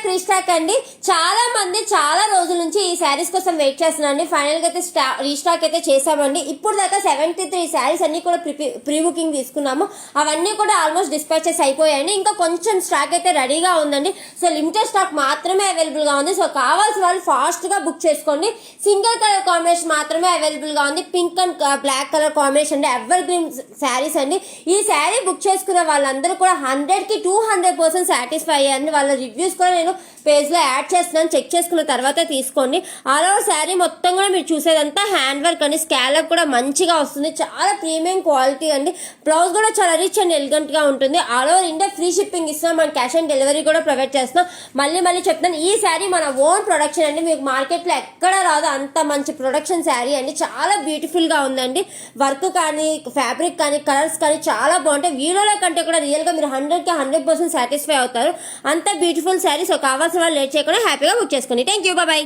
క్రిస్టాక్ అండి. చాలా మంది చాలా రోజుల నుంచి ఈ శారీస్ కోసం వెయిట్ చేస్తున్నారండి. ఫైనల్ గా అయితే రీస్టాక్ అయితే చేసామండి. ఇప్పుడు దాకా 73 శారీస్ అన్ని కూడా ప్రీ బుకింగ్ తీసుకున్నాము. అవన్నీ కూడా ఆల్మోస్ట్ డిస్పాచెస్ అయిపోయాయండి. ఇంకా కొంచెం స్టాక్ అయితే రెడీగా ఉందండి. సో లిమిటెడ్ స్టాక్ మాత్రమే అవైలబుల్ గా ఉంది. సో కావాల్సిన వాళ్ళు ఫాస్ట్ గా బుక్ చేసుకోండి. సింగిల్ కలర్ కాంబినేషన్ మాత్రమే అవైలబుల్ గా ఉంది. Pink and black colour combination అండి. ఎవర్ గ్రీన్ శారీస్ అండి. ఈ శారీ బుక్ చేసుకున్న వాళ్ళందరూ కూడా 100కి 200% సాటిస్ఫై అయ్యారండి. వాళ్ళ రివ్యూస్ కూడా నేను పేజ్ లో యాడ్ చేస్తున్నాను. చెక్ చేసుకున్న తర్వాత తీసుకోండి. ఆల్ ఓవర్ శారీ మొత్తం కూడా మీరు చూసేదంతా హ్యాండ్ వర్క్ అండి. స్కాలప్ కూడా మంచిగా వస్తుంది. చాలా ప్రీమియం క్వాలిటీ అండి. బ్లౌజ్ కూడా చాలా రిచ్ అండ్ ఎలిగెంట్ గా ఉంటుంది. All over India free shipping ఇస్తున్నాం. మనం క్యాష్ ఆన్ డెలివరీ కూడా ప్రొవైడ్ చేస్తున్నాం. మళ్ళీ చెప్తాను, ఈ శారీ మన ఓన్ ప్రొడక్షన్ అండి. మీకు మార్కెట్ లో ఎక్కడ రాదు అంత మంచి ప్రొడక్షన్ శారీ అండి. చాలా బ్యూటిఫుల్ గా ఉందండి. వర్క్ కానీ ఫ్యాబ్రిక్ కానీ కలర్స్ కానీ చాలా బాగుంటాయి. వీడియోలో కంటే కూడా రియల్ గా మీరు 100కి 100% సాటిస్ఫై అవుతారు. అంత బ్యూటిఫుల్ శారీ. సో కావాల్సిన వాళ్ళు లేట్ చేయకుండా హ్యాపీగా బుక్ చేసుకోండి. Thank you, bye.